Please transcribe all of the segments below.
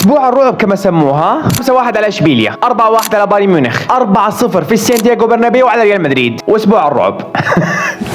اسبوع الرعب كما سموها. 5-1 على اشبيليا، 4-1 على بايرن ميونخ، 4-0 في سانتياغو برنابيو على ريال مدريد، واسبوع الرعب.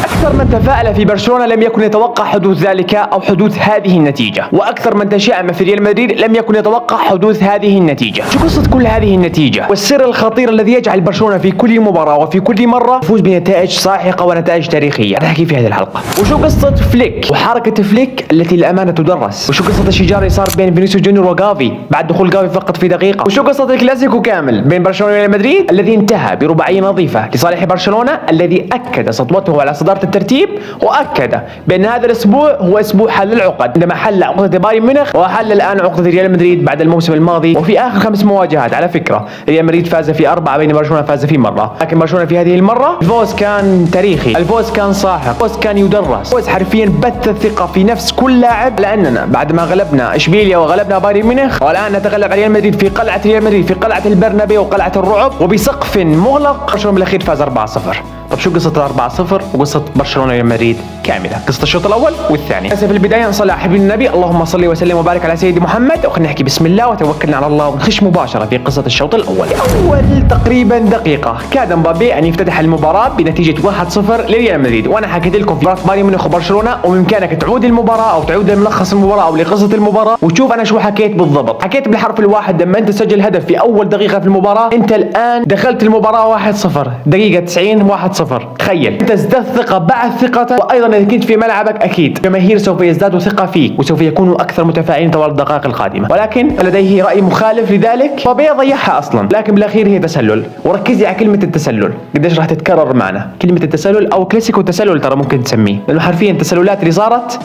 أكثر من تفاءل في برشلونة لم يكن يتوقع حدوث ذلك أو حدوث هذه النتيجة، وأكثر من تشائم في ريال مدريد لم يكن يتوقع حدوث هذه النتيجة. شو قصة كل هذه النتيجة والسر الخطير الذي يجعل برشلونة في كل مباراة وفي كل مرة يفوز بنتائج ساحقة ونتائج تاريخية؟ نحكي في هذه الحلقة. وشو قصة فليك وحركة فليك التي للأمانة تدرس؟ وشو قصة الشجار اللي صار بين فينيسيوس جونيور وغافي بعد دخول غافي فقط في دقيقة؟ وشو قصة الكلاسيكو كامل بين برشلونة وريال مدريد الذي انتهى برباعية نظيفة لصالح برشلونة الذي أكد سطوته على صدارة الترتيب، وأكد بأن هذا الأسبوع هو أسبوع حل العقد عندما حل عقدة بايرن ميونخ وحل الآن عقدة ريال مدريد بعد الموسم الماضي. وفي آخر 5 مواجهات على فكرة ريال مدريد فاز في 4 بين برشلونة فاز في مرة، لكن برشلونة في هذه المرة الفوز كان تاريخي، الفوز كان ساحق، الفوز كان يدرس، الفوز حرفيا بث الثقة في نفس كل لاعب، لأننا بعد ما غلبنا إشبيليا وغلبنا بايرن ميونخ والآن نتغلب على ريال مدريد في قلعة ريال مدريد في قلعة البرنابيو وقلعة الرعب وبسقف مغلق، برشلونة بالأخير فاز 4-0. طب شو قصة 4-0 وقصة برشلونة ريال مدريد كاملة؟ قصة الشوط الأول والثاني. في البداية نصلي على حبيب النبي، اللهم صل وسلم وبارك على سيدي محمد، وخلينا نحكي بسم الله وتوكلنا على الله ونخش مباشرة في قصة الشوط الأول. أول تقريبا دقيقة كاد مبابي أن يفتتح المباراة بنتيجة 1-0 لريال مدريد، وأنا حكيت لكم في مباراة بايرن ميونخ وبرشلونة وبإمكانك تعود المباراة أو تعود لملخص المباراة أو لقصة المباراة وتشوف أنا شو حكيت بالضبط. حكيت بالحرف الواحد لما أنت تسجل هدف في أول دقيقة في المباراة، أنت الآن دخلت المباراة 1-0 دقيقة 90 1-0. تخيل انت ازددت ثقة بعد ثقة، وايضا اذا كنت في ملعبك اكيد الجماهير سوف يزدادوا ثقة فيك وسوف يكونوا اكثر متفائلين طوال الدقائق القادمة، ولكن لديه رأي مخالف لذلك فبي ضيعها اصلا، لكن بالاخير هي تسلل. وركزي على كلمة التسلل قديش راح تتكرر معنا كلمة التسلل او كلاسيكو التسلل ترى ممكن تسميه، لانه حرفيا التسللات اللي صارت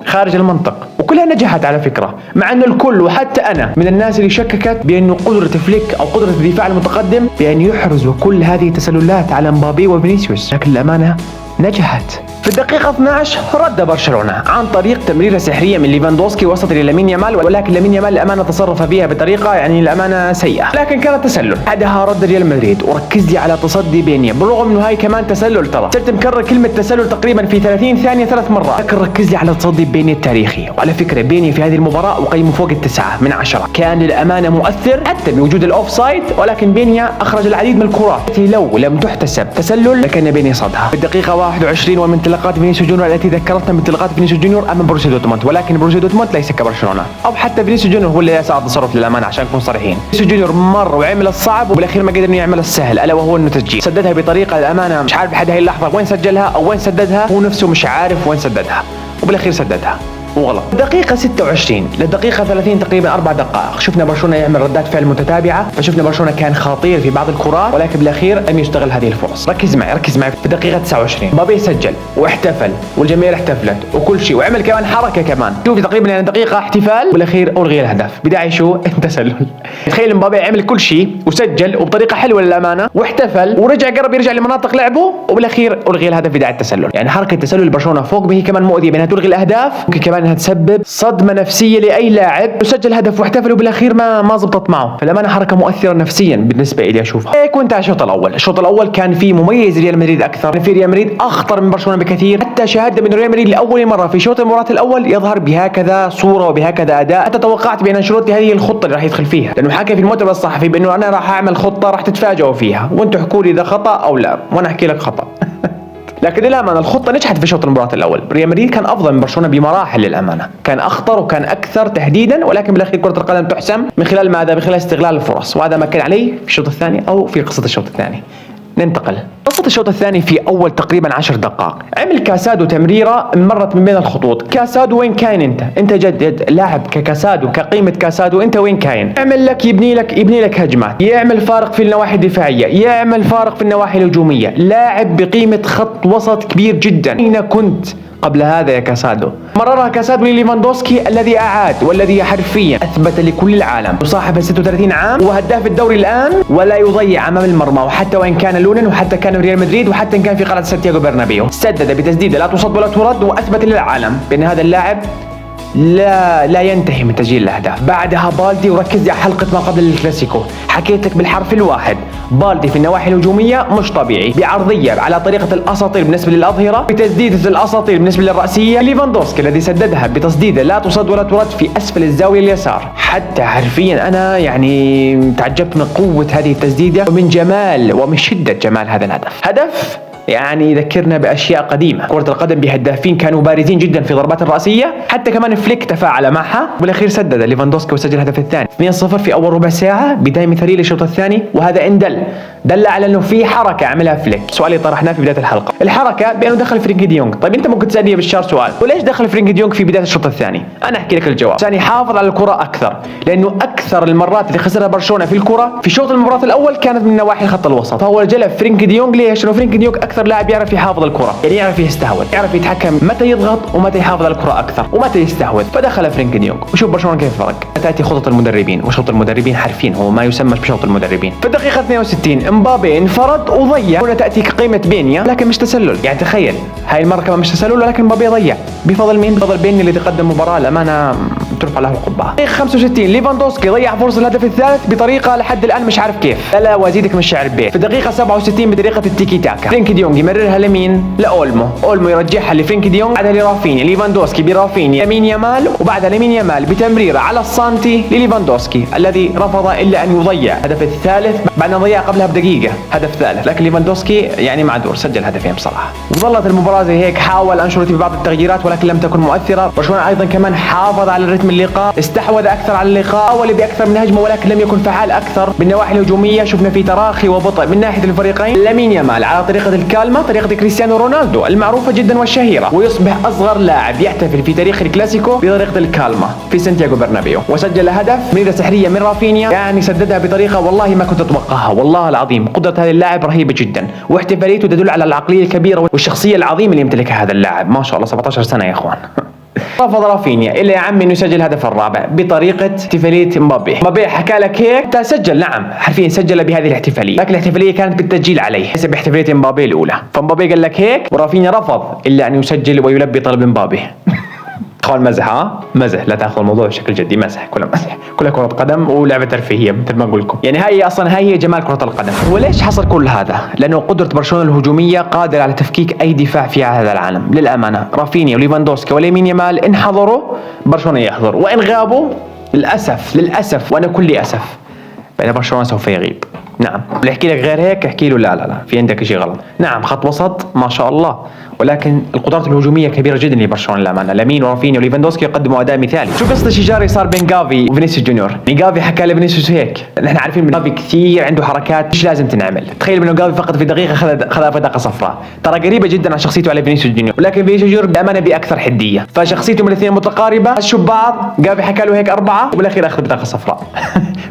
خارج المنطق وكلها نجحت على فكرة، مع انه الكل وحتى انا من الناس اللي شككت بانه قدرة فليك او قدرة الدفاع المتقدم بان يحرزوا كل هذه التسللات على مبابي وفينيسيوس، لكن الامانة نجحت. في الدقيقة 12 رد برشلونة عن طريق تمريرة سحرية من ليفاندوسكي وسط لامين يامال، ولكن لامين يامال الأمانة تصرف فيها بطريقة يعني الأمانة سيئة، لكن كانت تسلل. بعدها رد ريال مدريد وركز لي على تصدي بينيا، بالرغم انه هاي كمان تسلل، ترى صرت مكرر كلمة تسلل تقريبا في 30 ثانية 3 مرات، لكن ركز لي على تصدي بينيا التاريخي. وعلى فكرة بينيا في هذه المباراة وقيمه فوق 9 من 10، كان للأمانة مؤثر حتى بوجود الأوف سايد، ولكن بينيا أخرج العديد من الكرات التي لو لم تحتسب تسلل لكان بينيا صدها. في الدقيقة 21 ومن انطلاقات فينيسيوس جونيور التي ذكرتنا من انطلاقات فينيسيوس جونيور امام بروسيا دورتموند، ولكن بروسيا دورتموند ليس كبرشلونة، او حتى فينيسيوس جونيور هو اللي اساء التصرف للامانه عشان نكون صريحين. فينيسيوس جونيور مر وعمل الصعب وبالاخير ما قدر انه يعمل السهل، الا وهو انه تسجيل. سددها بطريقه للامانه مش عارف لحد هاي اللحظه وين سجلها او وين سددها، هو نفسه مش عارف وين سددها وبالاخير سددها وغلط. دقيقة 26 للدقيقة 30 تقريبا 4 دقائق شفنا برشلونة يعمل ردات فعل متتابعة، فشفنا برشلونة كان خطير في بعض الكرات ولكن بالاخير لم يستغل هذه الفرص. ركز معي في الدقيقة 29 مبابي سجل واحتفل والجماهير احتفلت وكل شيء وعمل كمان حركة كمان، شوفي تقريبا يعني دقيقة احتفال بالاخير الغي الهدف. بداية شو تسلل. تخيل مبابي عمل كل شيء وسجل وبطريقة حلوة للأمانة واحتفل ورجع قرب يرجع لمناطق لعبه وبالاخير الغي الهدف بداية التسلل. يعني حركة تسلل برشلونة فوق به كمان مؤذية بانها تلغي الاهداف، ممكن كمان انها تسبب صدمة نفسية لأي لاعب وسجل هدف واحتفل وبالاخير ما زبطت معه، فالأمانة حركة مؤثرة نفسيا بالنسبة لي اشوفها. هيك وانت على الشوط الأول كان في مميز ريال مدريد اكثر، كان في ريال مدريد اخطر من برشلونة بكثير، حتى شاهدنا من ريال مدريد لأول مرة في شوط المباراة الأول يظهر بهكذا صورة وبهكذا أداء، حتى توقعت بأن أنشيلوتي هذه الخطة اللي راح يدخل فيها، لأنه حكى في المؤتمر الصحفي بأنه أنا راح أعمل خطة راح تتفاجئوا فيها وأنتم احكوا لي إذا خطأ أو لا وأنا أحكي لك خطأ. لكن للأمانة الخطة نجحت في شوط المباراة الأول، ريال مدريد كان أفضل من برشلونة بمراحل للأمانة، كان أخطر وكان أكثر تهديدا، ولكن بالأخير كرة القدم تحسم من خلال ماذا؟ من خلال استغلال الفرص، وهذا ما كان عليه في الشوط الثاني أو في قصة الشوط الثاني. ننتقل قصة الشوط الثاني. في أول تقريبا 10 دقائق عمل كاسادو تمريرة مرت من بين الخطوط. كاسادو وين كاين أنت جد لاعب ككاسادو كقيمة كاسادو أنت وين كاين؟ يعمل لك يبني لك هجمات، يعمل فارق في النواحي الدفاعية، يعمل فارق في النواحي الهجومية، لاعب بقيمة خط وسط كبير جدا. أين كنت قبل هذا يا كاسادو؟ مررها كاسادو لليفاندوسكي الذي أعاد والذي حرفيا أثبت لكل العالم صاحب 36 عام وهداف الدوري الآن ولا يضيع أمام المرمى، وحتى وإن كان لونين وحتى كان ريال مدريد وحتى إن كان في قلعة سانتياغو برنابيو سدد بتسديدة لا تصد ولا ترد وأثبت للعالم بأن هذا اللاعب لا ينتهي من تسجيل الاهداف. بعدها بالدي، وركز لي على حلقه ما قبل الكلاسيكو، حكيت لك بالحرف الواحد بالدي في النواحي الهجوميه مش طبيعي، بعرضيه على طريقه الاساطير بالنسبه للاظهره، بتسديده الاساطير بالنسبه للراسيه، ليفاندوفسكي الذي سددها بتصديده لا تصد ولا ترد في اسفل الزاويه اليسار. حتى حرفيا انا يعني تعجبت من قوه هذه التسديده ومن جمال ومن شده جمال هذا الهدف. هدف يعني يذكرنا باشياء قديمه، كره القدم بهدافين كانوا بارزين جدا في ضربات الراسيه، حتى كمان فليك تفاعل معها، وبالاخير سدد ليفاندوفسكي وسجل الهدف الثاني 2-0 في اول ربع ساعه، بدايه مثاليه للشوط الثاني، وهذا ان دل على انه في حركه عملها فليك. سؤالي طرحناه في بدايه الحلقه، الحركه بانه دخل فرينكي دي يونغ. طيب انت ممكن تسالني بالشار سؤال، وليش دخل فرينكي دي يونغ في بدايه الشوط الثاني؟ انا احكي لك الجواب، عشان يحافظ على الكره اكثر، لانه اكثر المرات اللي خسرها برشلونه في الكره في شوط المباراه الاول كانت من نواحي خط الوسط، فهو جلب فرينكي دي يونغ. ليش؟ لانه فرينكي دي يونغ اكثر لاعب يعرف يحافظ الكره، يعني يعرف يستحوذ، يعرف يتحكم متى يضغط ومتى يحافظ على الكره اكثر ومتى يستحوذ، فدخل فرينكي دي يونغ. وشوف برشلونه كيف فرق. تاتي خطط المدربين، وشوط المدربين حرفيا هو ما يسمى بشوط المدربين. في الدقيقه 62 امبابي انفرد وضيع. هنا تاتي قيمه بينيا لكن مش تسلل، يعني تخيل هاي المره كمان مش تسلل، ولكن امبابي ضيع بفضل مين؟ بفضل بينيا اللي تقدم مباراه الامانه ترفع له القبعه. دقيقه 65 ليفاندوفسكي ضيع فرصه الهدف الثالث بطريقه لحد الان مش عارف كيف، لا وازيدك من شعر البيت. في الدقيقه 67 بطريقه التيكي تاكا، فرينكي دي يونغ يمررها لمين؟ اولمو يرجعها لفرينكي دي يونغ، بعدها لرافينيا، ليفاندوفسكي برافينيا، لامين يامال، وبعدها لامين يامال بتمريره على السانتي لليفاندوفسكي الذي رفض الا ان يضيع الهدف الثالث بعد ان ضيع قبلها بدقيقه هدف ثالث، لكن ليفاندوفسكي يعني معذور، سجل هدفين بصراحه. وظلت المباراه زي هيك، حاول انشيلوتي ببعض التغييرات ولكن لم تكن مؤثره. برشلونه ايضا كمان حافظ على رتم اللقاء، استحوذ اكثر على اللقاء، حاول باكثر من هجمه ولكن لم يكن فعال اكثر. بالنواحي الهجوميه شفنا في تراخي وبطء من ناحيه الفريقين. لامين يامال على طريقه الكالما، طريقه كريستيانو رونالدو المعروفه جدا والشهيره، ويصبح اصغر لاعب يحتفل في تاريخ الكلاسيكو بطريقه الكالما في سانتياغو برنابيو، وسجل هدف من سحريه من رافينيا، يعني سددها بطريقه والله ما كنت اتوقعها. والله العظيم قدره هذا اللاعب رهيبه جدا، واحتفاليته تدل على العقليه الكبيره والشخصيه العظيمه اللي يمتلكها هذا اللاعب، ما شاء الله 17 سنه يا اخوان. رفض رافينيا الا يا عمي انه يسجل الهدف الرابع بطريقه احتفاليه مبابي حكى لك هيك سجل، نعم حرفيا سجل بهذه الاحتفاليه، لكن الاحتفاليه كانت بالتسجيل عليه ليس باحتفاليه مبابي الاولى، فمبابي قال لك هيك ورافينيا رفض الا ان يسجل ويلبي طلب مبابي. اخوان مزح، مزح، لا تاخذوا الموضوع بشكل جدي، مزح، كلها مزح، كلها كرة قدم ولعبة ترفيهية مثل ما اقول لكم، يعني هاي هي جمال كرة القدم. وليش حصل كل هذا؟ لأنه قدرة برشلونة الهجومية قادرة على تفكيك أي دفاع في هذا العالم، للأمانة رافينيا وليفاندوفسكي ولامين يامال إن حضروا برشلونة يحضر، وإن غابوا للأسف وأنا كلي أسف فإن برشلونة سوف يغيب. نعم، اللي يحكي لك غير هيك احكي له لا في عندك شيء غلط. نعم خط وسط ما شاء الله، ولكن القدرات الهجوميه كبيره جدا لبرشلونه للامانه. لامين ورافينيا وليفاندوفسكي يقدموا اداء مثالي. شو قصه الشجاري صار بين جافي وفينيسيوس جونيور؟ جافي حكى لفينيسيوس هيك، نحن عارفين ان جافي كثير عنده حركات مش لازم تنعمل. تخيل انه جافي فقط في دقيقه خذ بطاقه صفراء، ترى قريبه جدا عن شخصيته على فينيسيوس جونيور، ولكن فينيسيوس جونيور بامانه باكثر حديه، فشخصيتهم الاثنين متقاربه، هشوا بعض، جافي حكى له هيك 4 وبالاخير اخذ بطاقه صفراء.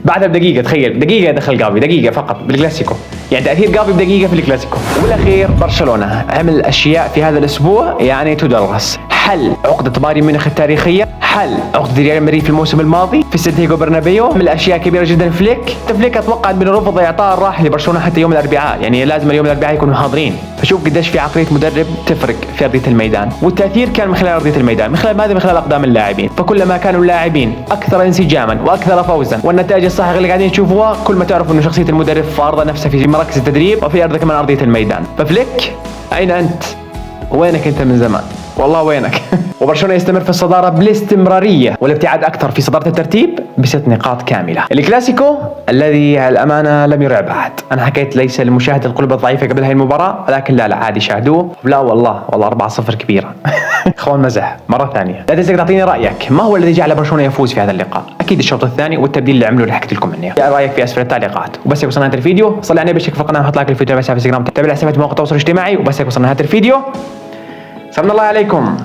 بعدها بدقيقه، تخيل دقيقه دخل جافي، دقيقه فقط بالكلاسيكو، يعني تاثير جافي بدقيقه في الكلاسيكو. وبالاخير برشلونه عمل اشياء في هذا الاسبوع يعني تدرس. حل عقدة بايرن ميونخ التاريخية، حل عقدة ريال مدريد في الموسم الماضي في سانتياغو برنابيو، عمل اشياء كبيرة جدا. فليك اتوقع انه رفض اعطاء الراحة لبرشلونة حتى يوم الاربعاء، يعني لازم اليوم الاربعاء يكونوا حاضرين، فشوف قديش في عقلية مدرب تفرق في ارضية الميدان، والتأثير كان من خلال ارضية الميدان، من خلال ماذا؟ من خلال اقدام اللاعبين. فكلما كانوا اللاعبين اكثر انسجاما واكثر فوزا والنتائج الصحيحة اللي قاعدين نشوفوها، كل ما تعرف انه شخصية المدرب فارضة نفسها في مراكز التدريب وفي ارض كمان ارضية الميدان. ففليك اين انت؟ وينك انت من زمان؟ والله وينك؟ وبرشلونة يستمر في الصدارة بالاستمرارية والابتعاد أكثر في صدارة الترتيب ب6 نقاط كاملة. الكلاسيكو الذي الأمانة لم يرعب أحد، أنا حكيت ليس لمشاهدة القلوب الضعيفة قبل هاي المباراة، ولكن لا عادي شاهدوه. لا والله 4-0 كبيرة. اخوان مزح مرة ثانية. لا تنسى تعطيني رأيك، ما هو الذي جعل برشلونة يفوز في هذا اللقاء؟ أكيد الشوط الثاني والتبديل اللي عملوه اللي حكيت لكم عنه. رأيك في أسفل التعليقات. وبس هيك وصلنا نهاية الفيديو، صلي على النبي، اشترك في القناة وحط لايك للفيديو، بس على انستغرام، تابع حسابات مواقع التواصل الاجتماعي. وبس هيك وصلنا نهاية الفيديو، سلام الله عليكم.